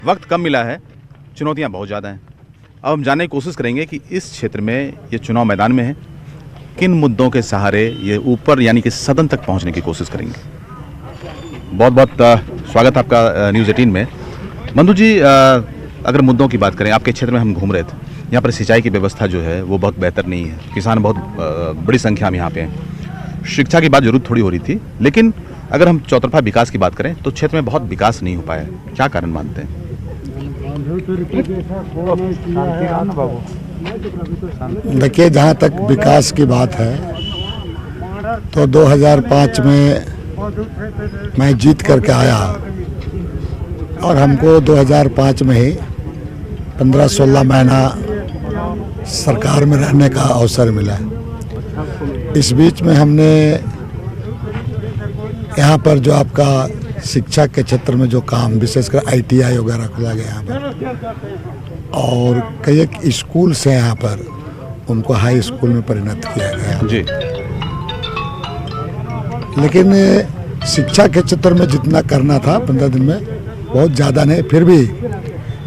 वक्त कम मिला है, चुनौतियां बहुत ज़्यादा हैं। अब हम जानने की कोशिश करेंगे कि इस क्षेत्र में ये चुनाव मैदान में है, किन मुद्दों के सहारे ये ऊपर यानी कि सदन तक पहुंचने की कोशिश करेंगे। बहुत बहुत स्वागत आपका न्यूज़ 18 में। बंधु जी, अगर मुद्दों की बात करें, आपके क्षेत्र में हम घूम रहे थे, यहाँ पर सिंचाई की व्यवस्था जो है वो बहुत बेहतर नहीं है। किसान बहुत बड़ी संख्या में यहाँ पे हैं। शिक्षा की बात जरूर थोड़ी हो रही थी, लेकिन अगर हम चौतरफा विकास की बात करें तो क्षेत्र में बहुत विकास नहीं हो पाया। क्या कारण मानते हैं? देखिए, जहाँ तक विकास की बात है तो 2005 में मैं जीत करके आया और हमको 2005 में ही 15-16 महीना सरकार में रहने का अवसर मिला। इस बीच में हमने यहाँ पर जो आपका शिक्षा के क्षेत्र में जो काम, विशेषकर ITI वगैरह खोला गया यहाँ पर, और कई एक स्कूल से यहाँ पर उनको हाई स्कूल में परिणत किया गया जी। लेकिन शिक्षा के क्षेत्र में जितना करना था 15 दिन में बहुत ज़्यादा नहीं। फिर भी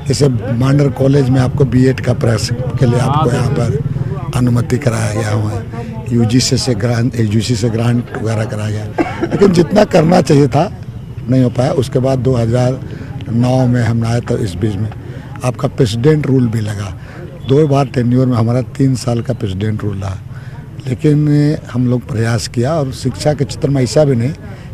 जैसे मांडर कॉलेज में आपको B.Ed का प्रयास के लिए आपको यहाँ पर अनुमति कराया गया हुआ है, UGC से ग्रांट वगैरह कराया गया, लेकिन जितना करना चाहिए था नहीं हो पाया। उसके बाद 2009 में हम आए तो इस बीच में आपका प्रेसिडेंट रूल भी लगा। 2 बार टेन्योर में हमारा 3 साल का प्रेसिडेंट रूल रहा, लेकिन हम लोग प्रयास किया और शिक्षा के क्षेत्र में ऐसा भी नहीं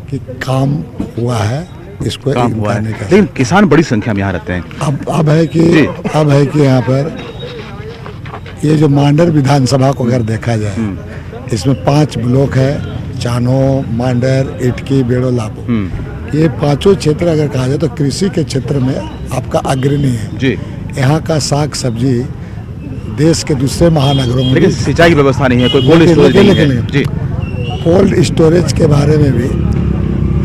कि काम हुआ है, इसको काम हुआ है, लेकिन किसान बड़ी संख्या में यहाँ रहते हैं। अब है कि यहाँ पर ये जो मांडर विधानसभा को अगर देखा जाए, इसमें 5 ब्लॉक है, चानो, मांडर, इटकी, बेड़ो, लाबो। ये 5 क्षेत्र अगर कहा जाए तो कृषि के क्षेत्र में आपका अग्रणी है जी। यहाँ का साग सब्जी देश के दूसरे महानगरों में, लेकिन सिंचाई की व्यवस्था नहीं है, कोई कोल्ड स्टोरेज नहीं है जी। कोल्ड स्टोरेज के बारे में भी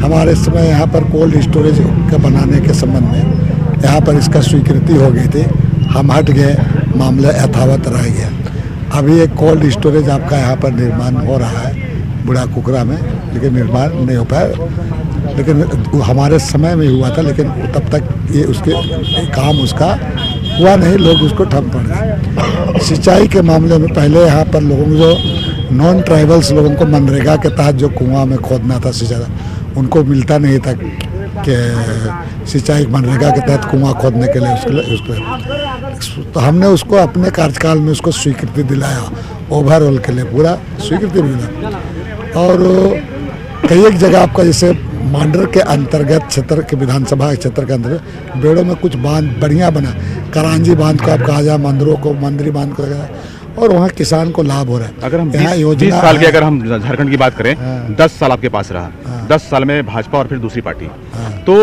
हमारे समय यहाँ पर कोल्ड स्टोरेज का बनाने के संबंध में यहाँ पर इसका स्वीकृति हो गई थी, हम हट गए, मामला यथावत रह गया। अभी एक कोल्ड स्टोरेज आपका यहाँ पर निर्माण हो रहा है बुढ़ा कुकरा में, लेकिन निर्माण नहीं हो पाया। लेकिन हमारे समय में हुआ था, लेकिन तब तक ये उसके काम उसका हुआ नहीं, लोग उसको ठप पड़ गए। सिंचाई के मामले में पहले यहाँ पर लोगों को, जो नॉन ट्राइबल्स लोगों को मनरेगा के तहत जो कुआं में खोदना था सिंचाई, उनको मिलता नहीं था कि सिंचाई मनरेगा के तहत कुआं खोदने के लिए उसको तो हमने उसको अपने कार्यकाल में उसको स्वीकृति दिलाया, ओवरऑल के लिए पूरा स्वीकृति मिला। और कई एक जगह आपका जैसे मांडर के अंतर्गत क्षेत्र के विधानसभा क्षेत्र के अंतर्गत बेड़ों में कुछ बांध बढ़िया बना, करांजी बांध को आप कहा जाए, मंदिरों को, मंदिरी बांध को लगा, और वहाँ किसान को लाभ हो रहा है। अगर हम 20 साल की अगर हम झारखंड की बात करें, 10 साल आपके पास रहा, 10 साल में भाजपा और फिर दूसरी पार्टी, तो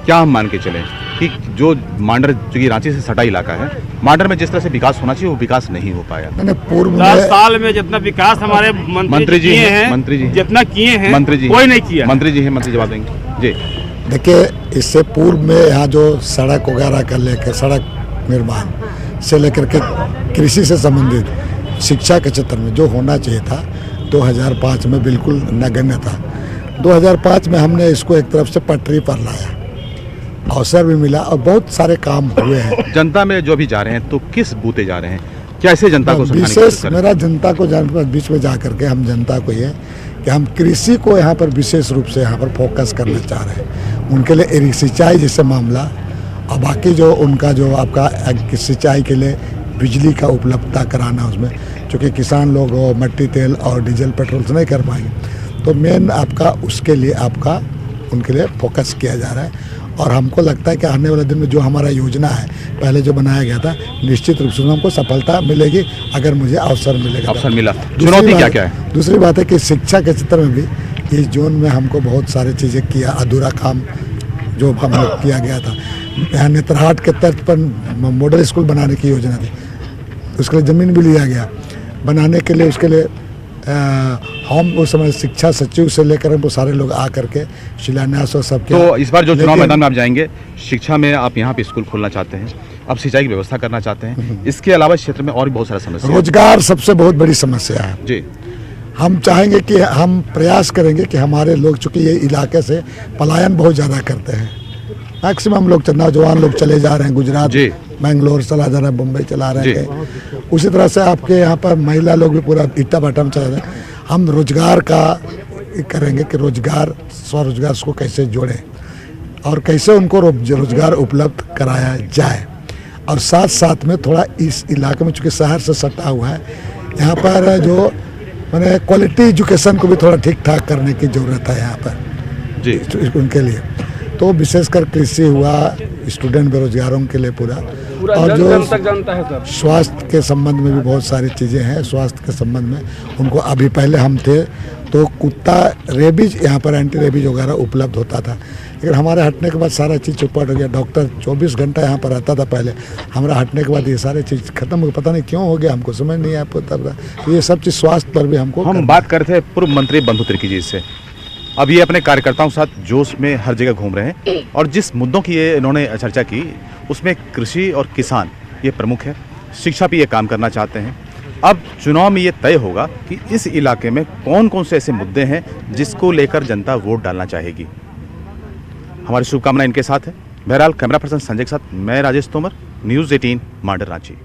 क्या हम मान के चले कि जो मांडर, जो कि रांची से सटा इलाका है, मांडर में जिस तरह से विकास होना चाहिए वो विकास नहीं हो पाया। मैंने पूर्व 10 साल में जितना विकास हमारे मंत्री जी हैं, जितना किए हैं, मंत्री जी कोई नहीं किया। मंत्री जी हैं, मंत्री जवाब देंगे जी। देखिए, इससे पूर्व में यहाँ जो सड़क वगैरह का लेकर, सड़क निर्माण से लेकर के कृषि से संबंधित शिक्षा के क्षेत्र में जो होना चाहिए था 2005 में बिल्कुल नगण्य था। 2005 में हमने इसको एक तरफ से पटरी पर लाया, अवसर भी मिला और बहुत सारे काम हुए हैं। जनता में जो भी जा रहे हैं तो किस बूते जा रहे हैं, कैसे जनता को विशेष मेरा जनता को बीच में जा करके हम जनता को ये कि हम कृषि को यहाँ पर विशेष रूप से यहाँ पर फोकस करना चाह रहे हैं। उनके लिए सिंचाई जैसे मामला और बाकी जो उनका जो आपका सिंचाई के लिए बिजली का उपलब्धता कराना, उसमें चूँकि किसान लोग मिट्टी तेल और डीजल पेट्रोल से नहीं कर पाएंगे, तो मेन आपका उसके लिए आपका उनके लिए फोकस किया जा रहा है। और हमको लगता है कि आने वाले दिन में जो हमारा योजना है पहले जो बनाया गया था, निश्चित रूप से हमको सफलता मिलेगी अगर मुझे अवसर मिलेगा। अवसर मिला। चुनौती क्या क्या है? दूसरी बात है कि शिक्षा के क्षेत्र में भी इस जोन में हमको बहुत सारी चीज़ें किया, अधूरा काम जो हम लोग किया गया था। यहाँ नेतरहाट के तर्ज पर मॉडल स्कूल बनाने की योजना थी, उसके लिए ज़मीन भी लिया गया बनाने के लिए। उसके लिए हम उस समय शिक्षा सचिव से लेकर वो सारे लोग आ करके शिलान्यास और सब किया। तो इस बार जो चुनाव मैदान में आप जाएंगे, शिक्षा में आप यहाँ पे स्कूल खोलना चाहते हैं, अब सिंचाई की व्यवस्था करना चाहते हैं, इसके अलावा इस क्षेत्र में और भी बहुत सारा समस्या, रोजगार सबसे बहुत बड़ी समस्या है जी। हम चाहेंगे कि हम प्रयास करेंगे कि हमारे लोग, चूँकि ये इलाके से पलायन बहुत ज़्यादा करते हैं, मैक्सिमम लोग नौजवान लोग चले जा रहे हैं गुजरात, जी। बेंगलोर चला जा रहे हैं, मुंबई चला रहे हैं। उसी तरह से आपके यहाँ पर महिला लोग भी पूरा इट्टा बटम चला रहे हैं। हम रोजगार का करेंगे कि रोजगार, स्वरोजगार को कैसे जोड़ें और कैसे उनको रोजगार उपलब्ध कराया जाए। और साथ साथ में थोड़ा इस इलाके में चूँकि शहर से सटा हुआ है, यहाँ पर जो मैंने क्वालिटी एजुकेशन को भी थोड़ा ठीक ठाक करने की ज़रूरत है यहाँ पर जी, उनके लिए। तो विशेषकर कृषि हुआ, स्टूडेंट बेरोजगारों के लिए पूरा और जो स्वास्थ्य के संबंध में भी बहुत सारी चीज़ें हैं। स्वास्थ्य के संबंध में उनको अभी पहले हम थे तो कुत्ता रेबीज यहाँ पर एंटी रेबीज वगैरह उपलब्ध होता था, लेकिन हमारे हटने के बाद सारा चीज़ चौपट हो गया। डॉक्टर 24 घंटा यहाँ पर रहता था पहले, हमारा हटने के बाद ये सारी चीज़ खत्म हो गई। पता नहीं क्यों हो गया, हमको समझ नहीं आया पता। तो ये सब चीज़ स्वास्थ्य पर भी हमको हम बात कर रहे थे पूर्व मंत्री बंधु तिर्की जी से। अब ये अपने कार्यकर्ताओं के साथ जोश में हर जगह घूम रहे हैं और जिस मुद्दों की ये इन्होंने चर्चा की उसमें कृषि और किसान ये प्रमुख है, शिक्षा भी ये काम करना चाहते हैं। अब चुनाव में ये तय होगा कि इस इलाके में कौन कौन से ऐसे मुद्दे हैं जिसको लेकर जनता वोट डालना चाहेगी। हमारी शुभकामनाएं इनके साथ है। बहरहाल कैमरा पर्सन संजय के साथ मैं राजेश तोमर, न्यूज़ 18 माडर रांची।